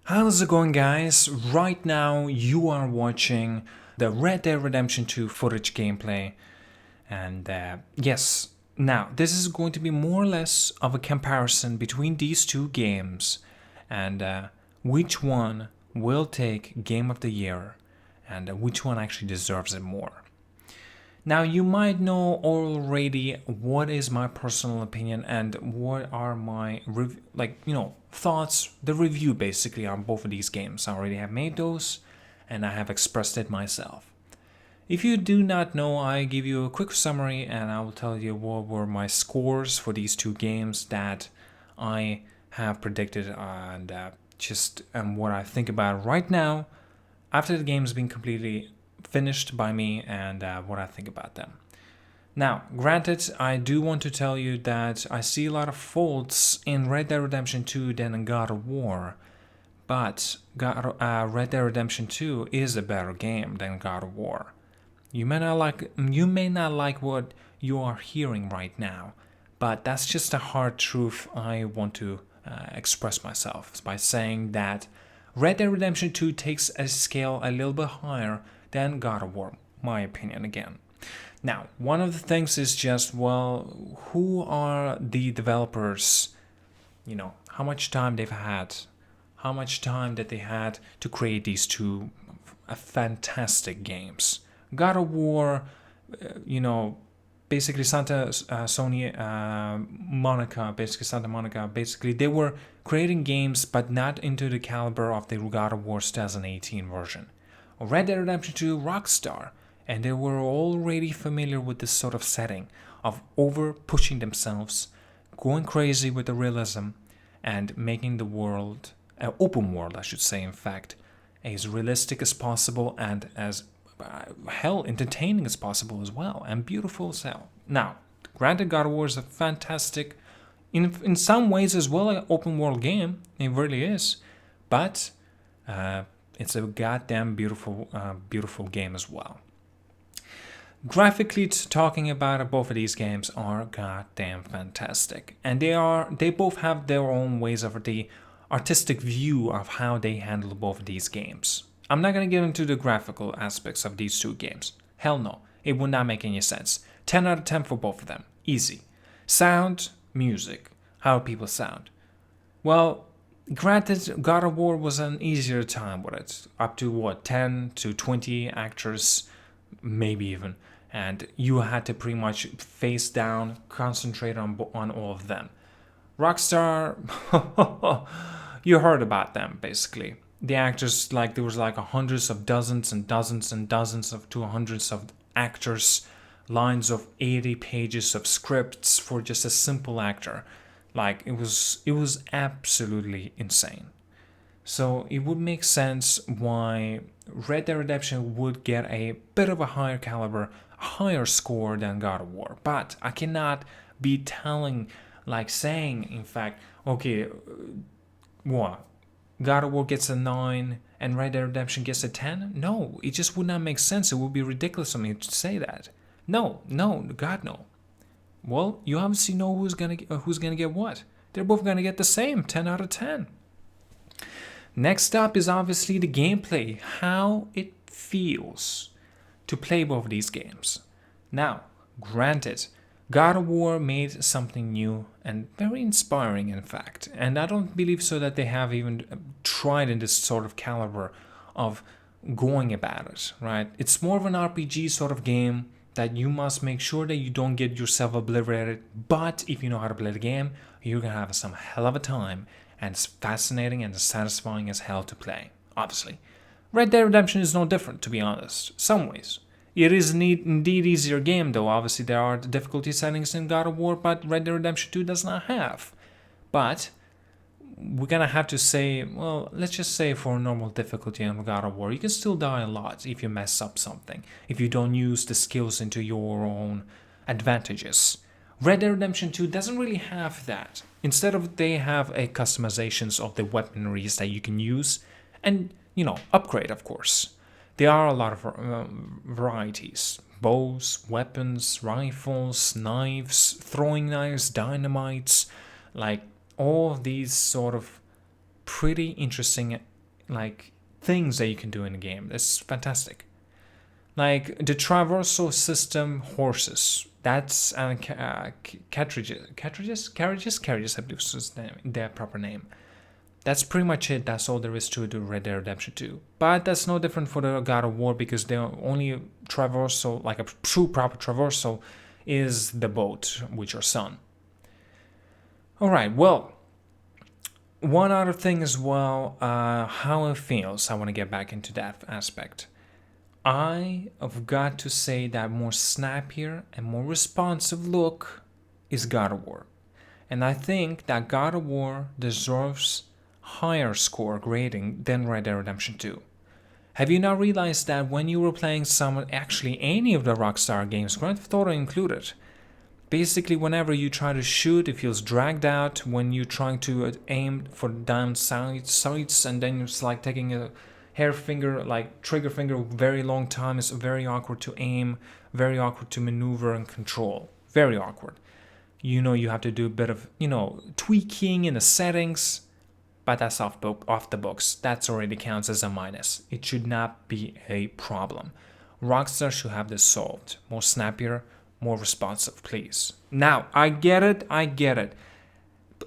How's it going, guys? Right now, you are watching the Red Dead Redemption 2 footage gameplay. And yes, now this is going to be more or less of a comparison between these two games and which one will take Game of the Year and which one actually deserves it more. Now, you might know already what is my personal opinion and what are my thoughts, the review basically on both of these games. I already have made those and I have expressed it myself. If you do not know, I give you a quick summary and I will tell you what were my scores for these two games that I have predicted and what I think about right now after the game's been completely finished by me and what I think about them. Now, granted, I do want to tell you that I see a lot of faults in Red Dead Redemption 2 than in God of War, but Red Dead Redemption 2 is a better game than God of War. You may not like what you are hearing right now, but that's just a hard truth I want to express myself by saying that Red Dead Redemption 2 takes a scale a little bit higher than God of War, my opinion again. Now, one of the things is just, well, who are the developers? How much time they've had, how much time that they had to create these two fantastic games. God of War, basically Santa Monica, basically they were creating games, but not into the caliber of the God of War 2018 version. Red Dead Redemption 2, Rockstar, and they were already familiar with this sort of setting of over pushing themselves, going crazy with the realism, and making the world, open world, I should say, in fact, as realistic as possible and as entertaining as possible as well, and beautiful as hell. Now, granted, God of War is a fantastic, in some ways as well, an open world game. It really is, but it's a goddamn beautiful game as well. Graphically talking about it, both of these games are goddamn fantastic, and they both have their own ways of the artistic view of how they handle both of these games. I'm not going to get into the graphical aspects of these two games. Hell no, it would not make any sense. 10 out of 10 for both of them, easy. Sound, music, how people sound. Well, granted, God of War was an easier time with it, up to 10 to 20 actors, maybe even, and you had to pretty much face down, concentrate on all of them. Rockstar, you heard about them basically. The actors, there was hundreds of dozens and dozens and dozens to hundreds of actors, lines of 80 pages of scripts for just a simple actor. It was absolutely insane. So it would make sense why Red Dead Redemption would get a bit of a higher caliber, a higher score than God of War. But I cannot be saying, in fact, okay, what? God of War gets a 9 and Red Dead Redemption gets a 10? No, it just would not make sense. It would be ridiculous of me to say that. No, God no. Well, you obviously know who's gonna get what. They're both gonna get the same 10 out of 10. Next up is obviously the gameplay, how it feels to play both of these games. Now, granted, God of War made something new and very inspiring, in fact, and I don't believe so that they have even tried in this sort of caliber of going about it, right? It's more of an RPG sort of game that you must make sure that you don't get yourself obliterated, but if you know how to play the game, you're gonna have some hell of a time, and it's fascinating and satisfying as hell to play, obviously. Red Dead Redemption is no different, to be honest, some ways. It is indeed easier game, though obviously there are the difficulty settings in God of War, but Red Dead Redemption 2 does not have. But we're gonna have to say, well, let's just say for normal difficulty in God of War, you can still die a lot if you mess up something, if you don't use the skills into your own advantages. Red Dead Redemption 2 doesn't really have that. Instead of they have a customizations of the weaponries that you can use and, upgrade, of course. There are a lot of varieties. Bows, weapons, rifles, knives, throwing knives, dynamites, all these sort of pretty interesting like things that you can do in the game. It's fantastic. Like the traversal system horses. That's carriages. I believe is their proper name. That's pretty much it. That's all there is to Red Dead Redemption 2. But that's no different for the God of War because the only traversal, like a true proper traversal, is the boat with your son. Alright, well, one other thing as well, how it feels. I want to get back into that aspect. I have got to say that more snappier and more responsive look is God of War. And I think that God of War deserves higher score grading than Red Dead Redemption 2. Have you now realized that when you were playing actually any of the Rockstar games, Grand Theft Auto included, basically whenever you try to shoot, it feels dragged out. When you're trying to aim for down sights and then it's like taking a hair finger, like trigger finger, very long time. It's very awkward to aim, very awkward to maneuver and control. Very awkward. You have to do a bit of, tweaking in the settings. But that's off the books. That already counts as a minus. It should not be a problem. Rockstar should have this solved. More snappier, more responsive, please. Now, I get it.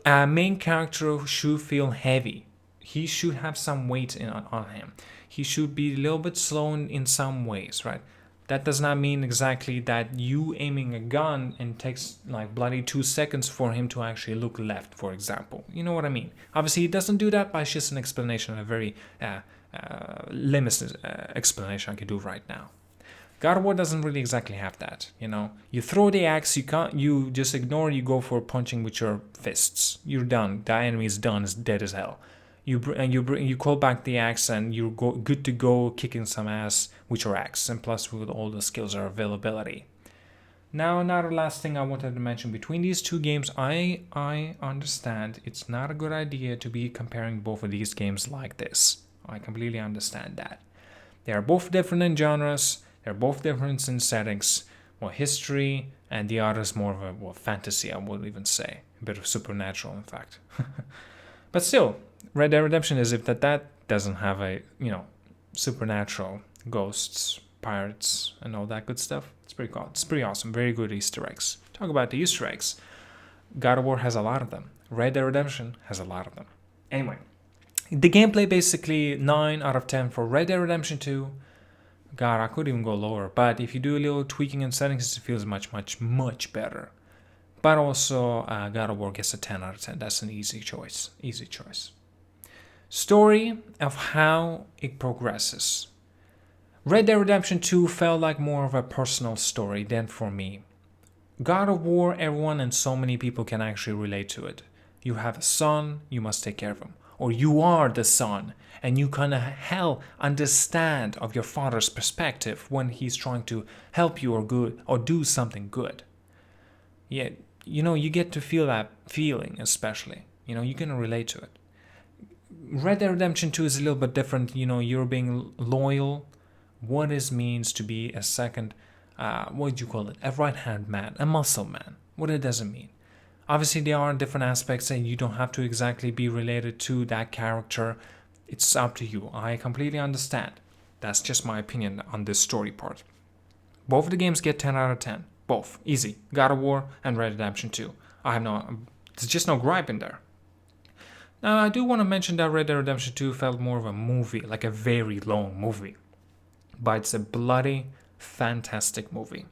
Main character should feel heavy. He should have some weight on him. He should be a little bit slow in some ways, right? That does not mean exactly that you aiming a gun and takes like bloody 2 seconds for him to actually look left, for example. You know what I mean? Obviously, he doesn't do that, but it's just an explanation, a very limited explanation I can do right now. God of War doesn't really exactly have that, You throw the axe, you just ignore, you go for punching with your fists. You're done. The enemy is done, is dead as hell. You call back the axe and you're good to go, kicking some ass with your axe, and plus with all the skills or availability. Now, another last thing I wanted to mention between these two games, I understand it's not a good idea to be comparing both of these games like this. I completely understand that. They are both different in genres, they're both different in settings, more history, and the other is more of a fantasy, I would even say. A bit of supernatural, in fact. But still, Red Dead Redemption is if that doesn't have a, supernatural, ghosts, pirates, and all that good stuff. It's pretty cool. It's pretty awesome. Very good Easter eggs. Talk about the Easter eggs. God of War has a lot of them. Red Dead Redemption has a lot of them. Anyway, the gameplay basically 9 out of 10 for Red Dead Redemption 2. God, I could even go lower. But if you do a little tweaking in settings, it feels much, much, much better. But also, God of War gets a 10 out of 10. That's an easy choice. Easy choice. Story of how it progresses. Red Dead Redemption 2 felt like more of a personal story than for me. God of War, everyone and so many people can actually relate to it. You have a son, you must take care of him. Or you are the son, and you kind of understand of your father's perspective when he's trying to help you or do something good. Yeah, you get to feel that feeling, especially. You can relate to it. Red Dead Redemption 2 is a little bit different. You're being loyal. What it means to be a second, what do you call it? A right-hand man, a muscle man. What it doesn't mean. Obviously, there are different aspects and you don't have to exactly be related to that character. It's up to you. I completely understand. That's just my opinion on this story part. Both of the games get 10 out of 10. Both. Easy. God of War and Red Dead Redemption 2. There's just no gripe in there. Now, I do want to mention that Red Dead Redemption 2 felt more of a movie, like a very long movie. But it's a bloody, fantastic movie.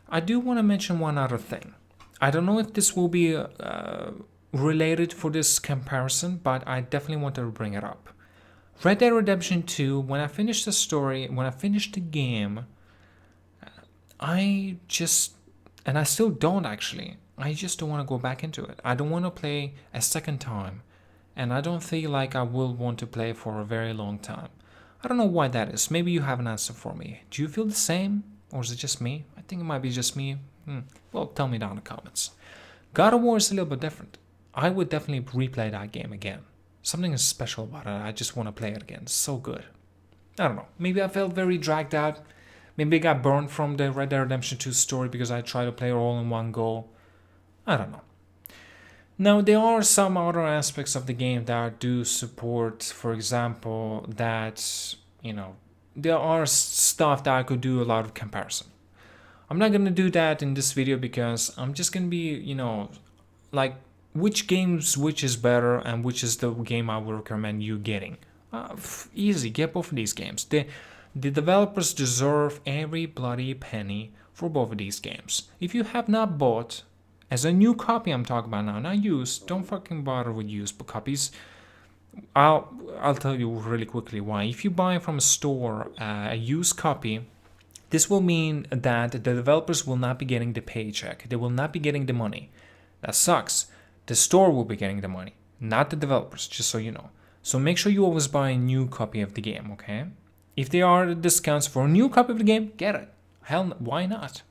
I do want to mention one other thing. I don't know if this will be related for this comparison, but I definitely want to bring it up. Red Dead Redemption 2, when I finished the game, I still don't actually. I just don't want to go back into it. I don't want to play a second time. And I don't feel like I will want to play for a very long time. I don't know why that is. Maybe you have an answer for me. Do you feel the same? Or is it just me? I think it might be just me. Well, tell me down in the comments. God of War is a little bit different. I would definitely replay that game again. Something is special about it. I just want to play it again. It's so good. I don't know. Maybe I felt very dragged out. Maybe I got burned from the Red Dead Redemption 2 story because I tried to play it all in one go. I don't know. Now, there are some other aspects of the game that do support, for example, that, there are stuff that I could do a lot of comparison. I'm not gonna do that in this video because I'm just gonna be, like which is better and which is the game I would recommend you getting. Easy, get both of these games. The developers deserve every bloody penny for both of these games. If you have not bought, as a new copy I'm talking about now, not used, don't fucking bother with used copies. I'll tell you really quickly why. If you buy from a store a used copy, this will mean that the developers will not be getting the paycheck. They will not be getting the money. That sucks. The store will be getting the money, not the developers, just so you know. So make sure you always buy a new copy of the game, okay? If there are discounts for a new copy of the game, get it. Hell, why not,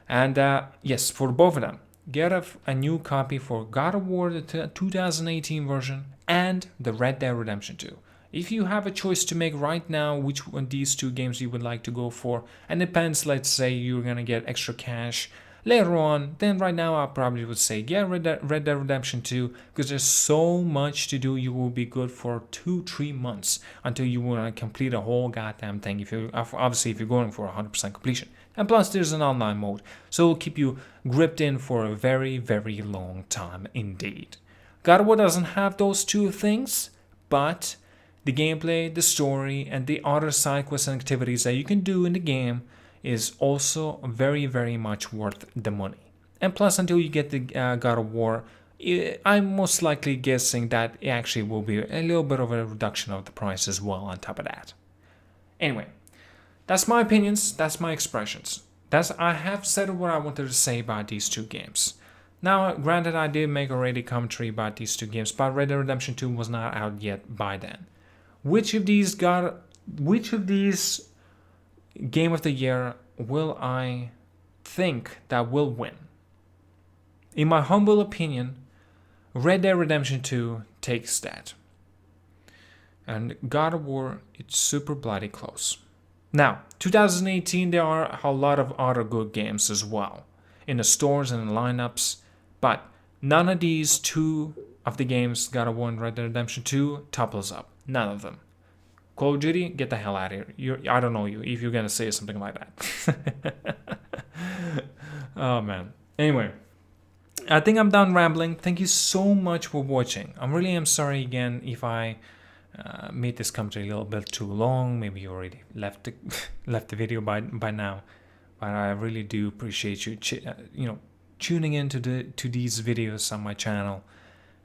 And yes, for both of them, get a new copy for God of War, the 2018 version, and the Red Dead Redemption 2. If you have a choice to make right now which one of these two games you would like to go for, and it depends, let's say you're gonna get extra cash later on, then right now I probably would say get Red Dead Redemption 2 because there's so much to do. You will be good for 2-3 months until you want to complete a whole goddamn thing. If you're going for 100% completion, and plus there's an online mode, so it'll keep you gripped in for a very, very long time indeed. God of War doesn't have those two things, but the gameplay, the story, and the other side quests and activities that you can do in the game is also very, very much worth the money. And plus, until you get the God of War, I'm most likely guessing that it actually will be a little bit of a reduction of the price as well on top of that. Anyway, that's my opinions, that's my expressions. I have said what I wanted to say about these two games. Now, granted, I did make already commentary about these two games, but Red Dead Redemption 2 was not out yet by then. Which of these Game of the Year will I think that will win? In my humble opinion, Red Dead Redemption 2 takes that. And God of War, it's super bloody close. Now, 2018, there are a lot of other good games as well in the stores and in the lineups, but none of these two of the games, God of War and Red Dead Redemption 2, topples up. None of them. Call of Duty, get the hell out of here. I don't know you if you're gonna say something like that. Oh man. Anyway, I think I'm done rambling. Thank you so much for watching. I really am sorry again if I made this commentary a little bit too long. Maybe you already left the video by now, but I really do appreciate you tuning in to these videos on my channel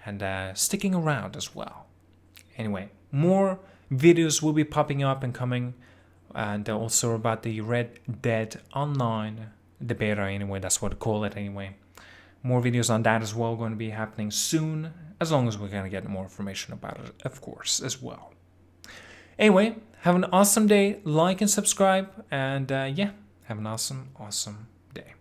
and sticking around as well. Anyway, more videos will be popping up and coming, and also about the Red Dead Online, the beta anyway, that's what I call it anyway. More videos on that as well going to be happening soon, as long as we're going to get more information about it, of course, as well. Anyway, have an awesome day, like and subscribe, and yeah, have an awesome day.